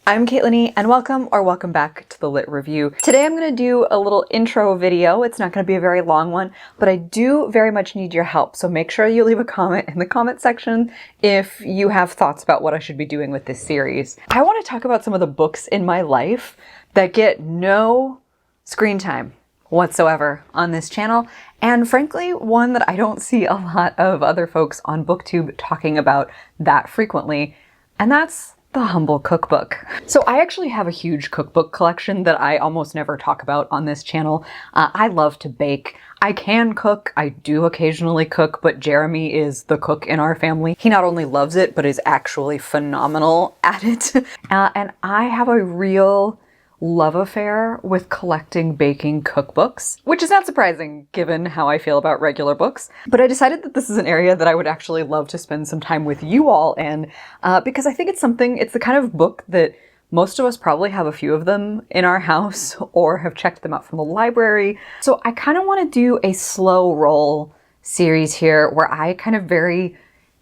I'm Caitlin, and welcome back to the Lit Review. Today I'm going to do a little intro video. It's not going to be a very long one, but I do very much need your help. So make sure you leave a comment in the comment section if you have thoughts about what I should be doing with this series. I want to talk about some of the books in my life that get no screen time whatsoever on this channel, and frankly, one that I don't see a lot of other folks on BookTube talking about that frequently, and that's the humble cookbook. So I actually have a huge cookbook collection that I almost never talk about on this channel. I love to bake. I can cook. I do occasionally cook, but Jeremy is the cook in our family. He not only loves it, but is actually phenomenal at it. And I have a real love affair with collecting baking cookbooks, which is not surprising given how I feel about regular books. But I decided that this is an area that I would actually love to spend some time with you all in, because I think it's the kind of book that most of us probably have a few of them in our house or have checked them out from the library. So I kind of want to do a slow roll series here where I kind of very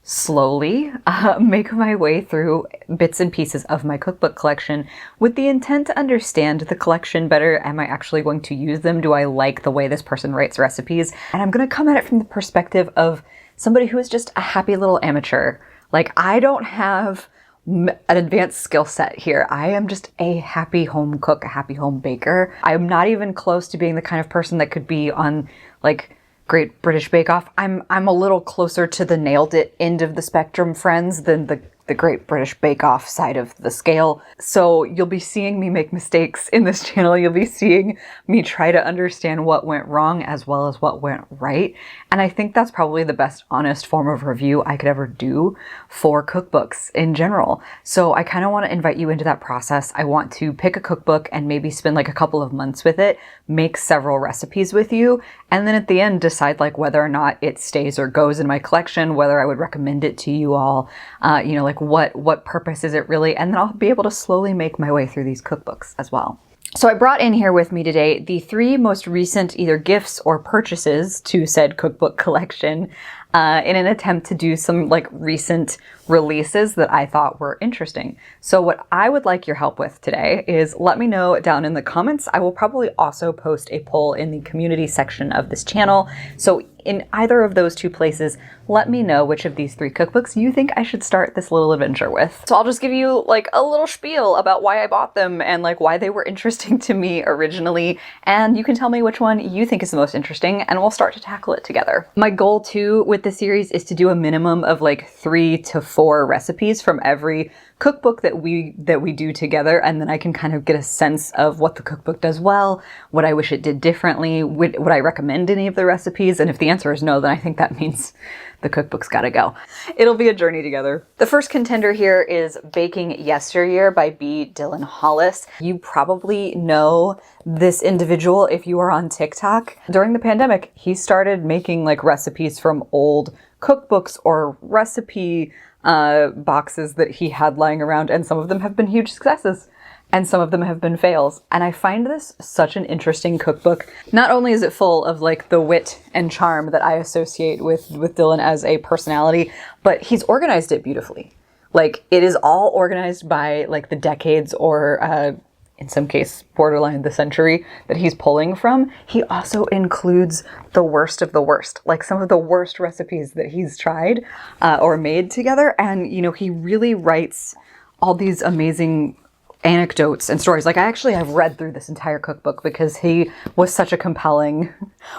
slowly make my way through bits and pieces of my cookbook collection with the intent to understand the collection better. Am I actually going to use them? Do I like the way this person writes recipes? And I'm going to come at it from the perspective of somebody who is just a happy little amateur. Like, I don't have an advanced skill set here. I am just a happy home cook, a happy home baker. I'm not even close to being the kind of person that could be on like Great British Bake Off. I'm a little closer to the nailed it end of the spectrum friends than the Great British Bake Off side of the scale. So you'll be seeing me make mistakes in this channel. You'll be seeing me try to understand what went wrong as well as what went right. And I think that's probably the best honest form of review I could ever do for cookbooks in general. So I kind of want to invite you into that process. I want to pick a cookbook and maybe spend like a couple of months with it, make several recipes with you, and then at the end decide like whether or not it stays or goes in my collection, whether I would recommend it to you all, like what purpose is it really? And then I'll be able to slowly make my way through these cookbooks as well. So I brought in here with me today the 3 most recent either gifts or purchases to said cookbook collection in an attempt to do some like recent releases that I thought were interesting. So what I would like your help with today is let me know down in the comments. I will probably also post a poll in the community section of this channel. So in either of those 2 places, let me know which of these 3 cookbooks you think I should start this little adventure with. So I'll just give you like a little spiel about why I bought them and like why they were interesting to me originally. And you can tell me which one you think is the most interesting and we'll start to tackle it together. My goal too with the series is to do a minimum of like 3 to 4 recipes from every cookbook that we do together, and then I can kind of get a sense of what the cookbook does well, what I wish it did differently, would I recommend any of the recipes, and if the answer is no, then I think that means the cookbook's gotta go. It'll be a journey together. The first contender here is Baking Yesteryear by B. Dylan Hollis. You probably know this individual if you are on TikTok. During the pandemic, he started making like recipes from old cookbooks or recipe boxes that he had lying around, and some of them have been huge successes and some of them have been fails. And I find this such an interesting cookbook. Not only is it full of like the wit and charm that I associate with Dylan as a personality, but he's organized it beautifully. Like, it is all organized by like the decades or in some case borderline the century that he's pulling from. He also includes the worst of the worst, like some of the worst recipes that he's tried or made together. And he really writes all these amazing anecdotes and stories. Like, I actually have read through this entire cookbook because he was such a compelling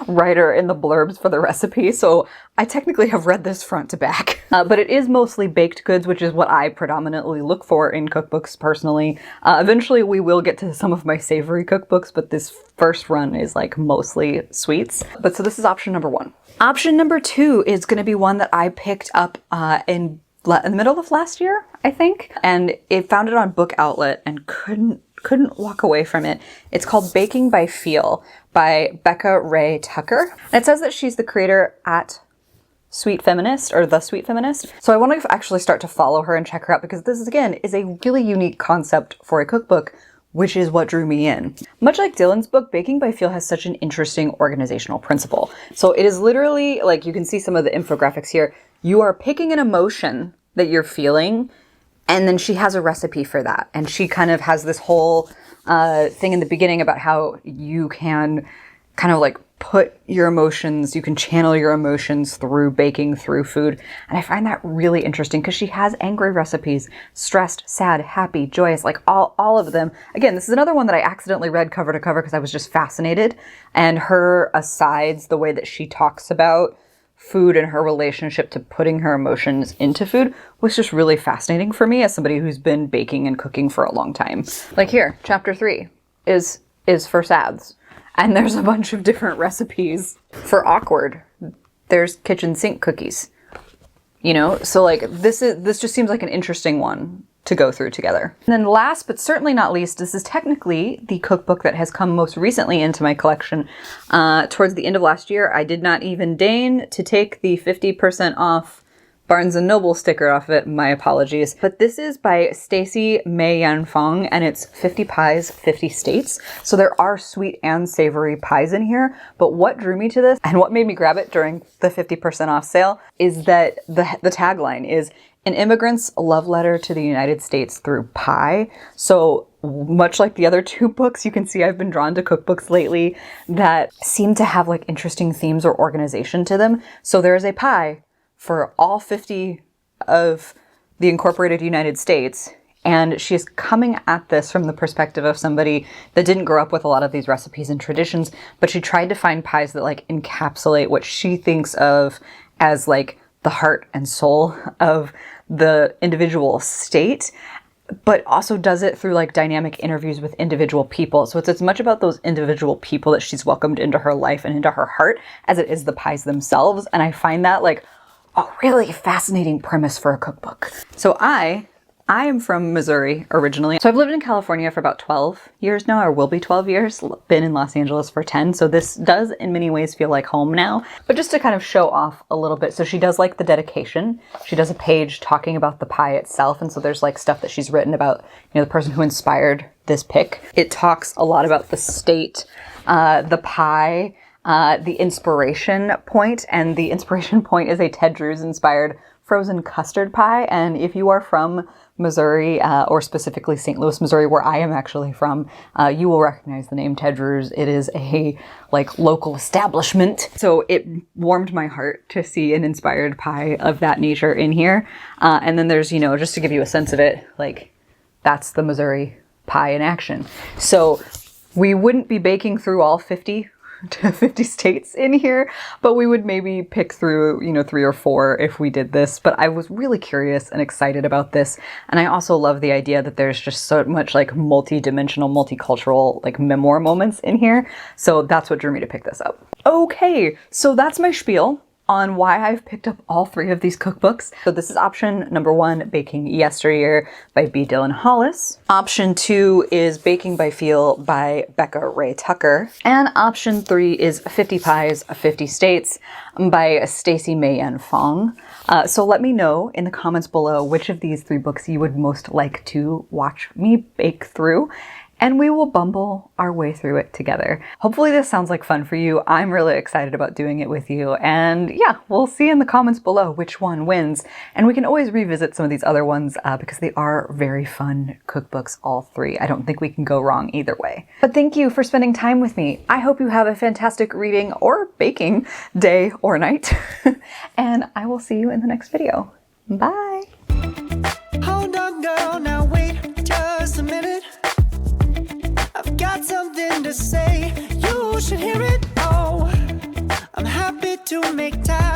writer in the blurbs for the recipe. So I technically have read this front to back. But it is mostly baked goods, which is what I predominantly look for in cookbooks personally. Eventually we will get to some of my savory cookbooks, but this first run is like mostly sweets. But so this is option number 1. Option number 2 is going to be one that I picked up in the middle of last year, I think, and it found it on Book Outlet and couldn't walk away from it. It's called Baking by Feel by Becca Ray Tucker. And it says that she's the creator at Sweet Feminist, or The Sweet Feminist. So I want to actually start to follow her and check her out because this, again, is a really unique concept for a cookbook, which is what drew me in. Much like Dylan's book, Baking by Feel has such an interesting organizational principle. So it is literally, like, you can see some of the infographics here. You are picking an emotion that you're feeling And then she has a recipe for that. And she kind of has this whole thing in the beginning about how you can kind of like put your emotions, you can channel your emotions through baking, through food. And I find that really interesting because she has angry recipes, stressed, sad, happy, joyous, like all of them. Again, this is another one that I accidentally read cover to cover because I was just fascinated. And her asides, the way that she talks about food and her relationship to putting her emotions into food was just really fascinating for me as somebody who's been baking and cooking for a long time. Like here, chapter 3 is for sads. And there's a bunch of different recipes for awkward. There's kitchen sink cookies. You know, so like this just seems like an interesting one to go through together. And then last but certainly not least, this is technically the cookbook that has come most recently into my collection. Towards the end of last year, I did not even deign to take the 50% off Barnes & Noble sticker off it. My apologies. But this is by Stacy Mei Yan Fong, and it's 50 Pies, 50 States. So there are sweet and savory pies in here. But what drew me to this and what made me grab it during the 50% off sale is that the tagline is an immigrant's love letter to the United States through pie. So much like the other two books, you can see I've been drawn to cookbooks lately that seem to have like interesting themes or organization to them. So there is a pie for all 50 of the incorporated United States. And she is coming at this from the perspective of somebody that didn't grow up with a lot of these recipes and traditions, but she tried to find pies that like encapsulate what she thinks of as like the heart and soul of the individual state, but also does it through like dynamic interviews with individual people. So it's as much about those individual people that she's welcomed into her life and into her heart as it is the pies themselves. And I find that like a really fascinating premise for a cookbook. So I am from Missouri originally. So I've lived in California for about 12 years now, or will be 12 years. Been in Los Angeles for 10. So this does in many ways feel like home now. But just to kind of show off a little bit. So she does like the dedication. She does a page talking about the pie itself. And so there's like stuff that she's written about, you know, the person who inspired this pick. It talks a lot about the state, the pie, the inspiration point, and the inspiration point is a Ted Drewes inspired frozen custard pie. And if you are from Missouri, or specifically St. Louis, Missouri, where I am actually from, you will recognize the name Ted Drewes. It is a like local establishment. So it warmed my heart to see an inspired pie of that nature in here. And then there's, you know, just to give you a sense of it, like that's the Missouri pie in action. So we wouldn't be baking through all 50 to 50 states in here, but we would maybe pick through, you know, 3 or 4 if we did this. But I was really curious and excited about this. And I also love the idea that there's just so much like multi-dimensional, multicultural like memoir moments in here. So that's what drew me to pick this up. Okay, so that's my spiel on why I've picked up all 3 of these cookbooks. So this is option number 1, Baking Yesteryear by B. Dylan Hollis. Option 2 is Baking by Feel by Becca Ray Tucker. And option 3 is 50 Pies, 50 States by Stacy Mei Yan Fong. So let me know in the comments below which of these 3 books you would most like to watch me bake through, and we will bumble our way through it together. Hopefully this sounds like fun for you. I'm really excited about doing it with you. And yeah, we'll see in the comments below which one wins. And we can always revisit some of these other ones because they are very fun cookbooks, all 3. I don't think we can go wrong either way. But thank you for spending time with me. I hope you have a fantastic reading or baking day or night. And I will see you in the next video. Bye. Hold on, girl, now wait just a minute. I've got something to say, you should hear it. Oh, I'm happy to make time.